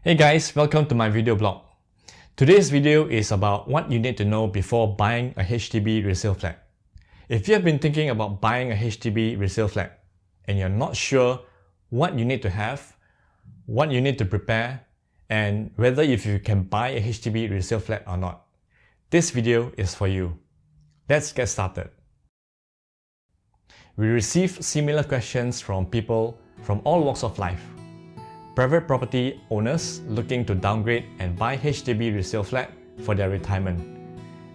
Hey guys, welcome to my video blog. Today's video is about what you need to know before buying a HDB resale flat. If you have been thinking about buying a HDB resale flat and you're not sure what you need to have, what you need to prepare, and whether if you can buy a HDB resale flat or not, this video is for you. Let's get started. We receive similar questions from people from all walks of life. Private property owners looking to downgrade and buy HDB resale flat for their retirement,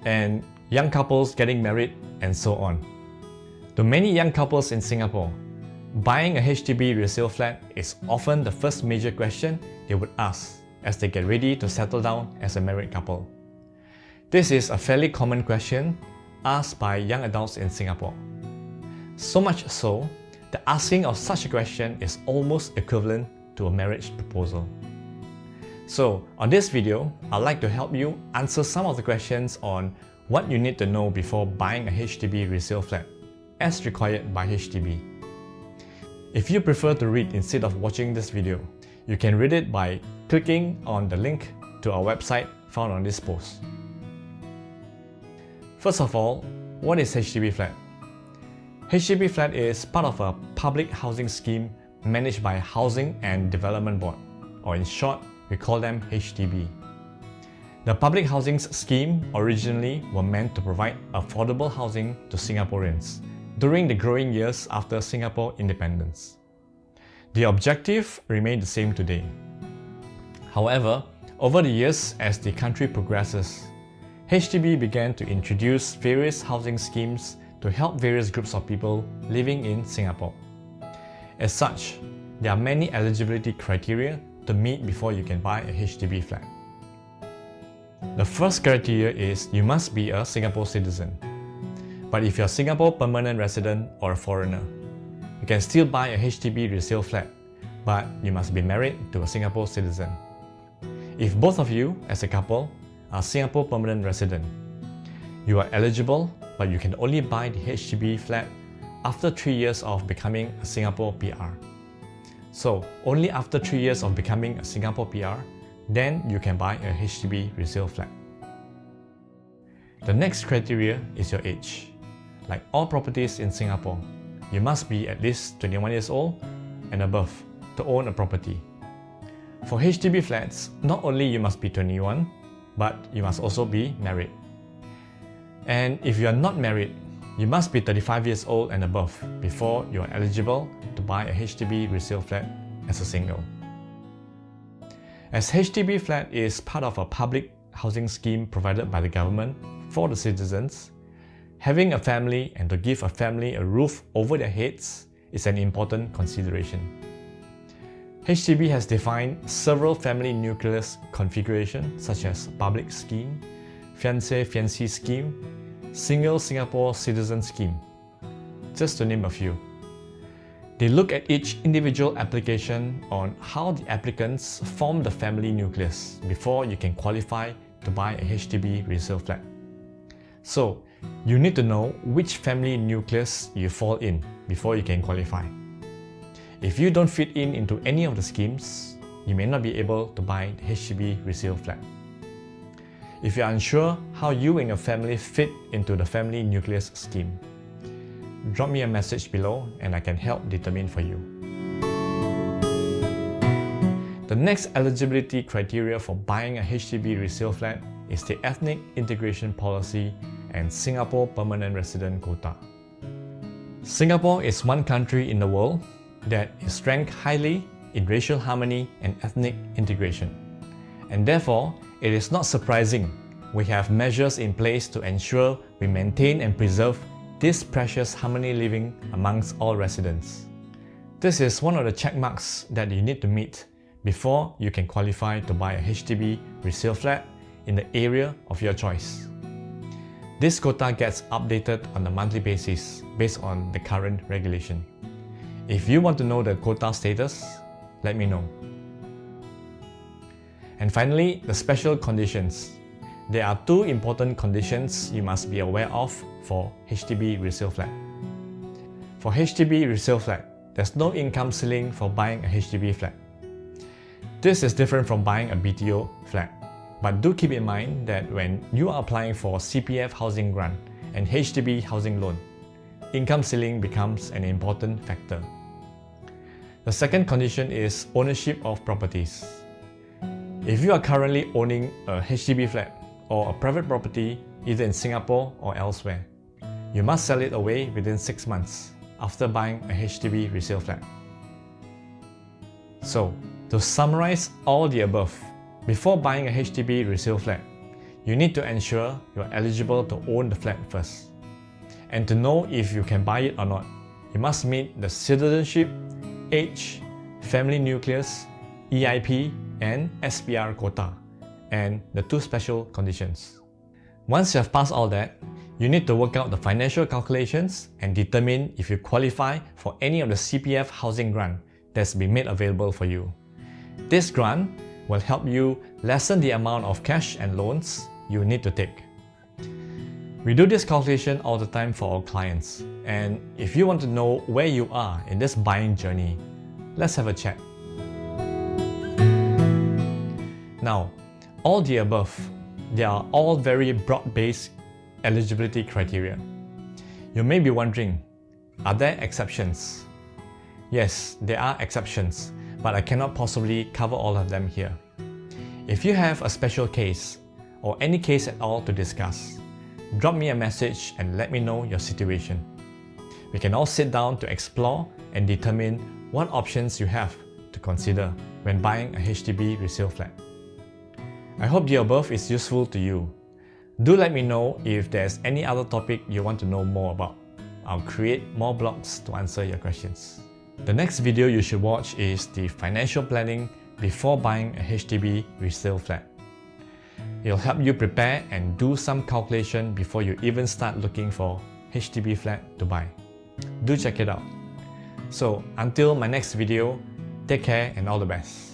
and young couples getting married, and so on. To many young couples in Singapore, buying a HDB resale flat is often the first major question they would ask as they get ready to settle down as a married couple. This is a fairly common question asked by young adults in Singapore. So much so, the asking of such a question is almost equivalent to a marriage proposal. So, on this video, I'd like to help you answer some of the questions on what you need to know before buying a HDB resale flat, as required by HDB. If you prefer to read instead of watching this video, you can read it by clicking on the link to our website found on this post. First of all, what is HDB Flat? HDB Flat is part of a public housing scheme managed by Housing and Development Board, or in short, we call them HDB. The public housing scheme originally were meant to provide affordable housing to Singaporeans during the growing years after Singapore independence. The objective remained the same today. However, over the years as the country progresses, HDB began to introduce various housing schemes to help various groups of people living in Singapore. As such, there are many eligibility criteria to meet before you can buy a HDB flat. The first criteria is you must be a Singapore citizen. But if you're a Singapore permanent resident or a foreigner, you can still buy a HDB resale flat, but you must be married to a Singapore citizen. If both of you, as a couple, are Singapore permanent resident, you are eligible, but you can only buy the HDB flat after 3 years of becoming a Singapore PR. So, only after 3 years of becoming a Singapore PR, then you can buy a HDB resale flat. The next criteria is your age. Like all properties in Singapore, you must be at least 21 years old and above to own a property. For HDB flats, not only you must be 21, but you must also be married. And if you are not married, you must be 35 years old and above before you are eligible to buy a HDB resale flat as a single. As HDB flat is part of a public housing scheme provided by the government for the citizens, having a family and to give a family a roof over their heads is an important consideration. HDB has defined several family nucleus configurations such as public scheme, fiancé-fiancée scheme, single Singapore citizen scheme, just to name a few. They look at each individual application on how the applicants form the family nucleus before you can qualify to buy a HDB resale flat. So, you need to know which family nucleus you fall in before you can qualify. If you don't fit into any of the schemes, you may not be able to buy the HDB resale flat. If you are unsure how you and your family fit into the family nucleus scheme, drop me a message below and I can help determine for you. The next eligibility criteria for buying a HDB resale flat is the ethnic integration policy and Singapore permanent resident quota. Singapore is one country in the world that is ranked highly in racial harmony and ethnic integration. And therefore, it is not surprising we have measures in place to ensure we maintain and preserve this precious harmony living amongst all residents. This is one of the check marks that you need to meet before you can qualify to buy a HDB resale flat in the area of your choice. This quota gets updated on a monthly basis based on the current regulation. If you want to know the quota status, let me know. And finally, the special conditions. There are two important conditions you must be aware of for HDB resale flat. For HDB resale flat, there's no income ceiling for buying a HDB flat. This is different from buying a BTO flat, but do keep in mind that when you are applying for CPF housing grant and HDB housing loan, income ceiling becomes an important factor. The second condition is ownership of properties. If you are currently owning a HDB flat or a private property either in Singapore or elsewhere, you must sell it away within 6 months after buying a HDB resale flat. So, to summarize all the above, before buying a HDB resale flat, you need to ensure you are eligible to own the flat first. And to know if you can buy it or not, you must meet the Citizenship, age, family nucleus, EIP and SPR quota, and the 2 special conditions. Once you have passed all that, you need to work out the financial calculations and determine if you qualify for any of the CPF housing grant that's been made available for you. This grant will help you lessen the amount of cash and loans you need to take. We do this calculation all the time for our clients, and if you want to know where you are in this buying journey, let's have a chat. Now, all the above, they are all very broad-based eligibility criteria. You may be wondering, are there exceptions? Yes, there are exceptions, but I cannot possibly cover all of them here. If you have a special case, or any case at all to discuss, drop me a message and let me know your situation. We can all sit down to explore and determine what options you have to consider when buying a HDB resale flat. I hope the above is useful to you. Do let me know if there's any other topic you want to know more about. I'll create more blogs to answer your questions. The next video you should watch is the financial planning before buying a HDB resale flat. It'll help you prepare and do some calculation before you even start looking for HDB flat to buy. Do check it out. So until my next video, take care and all the best.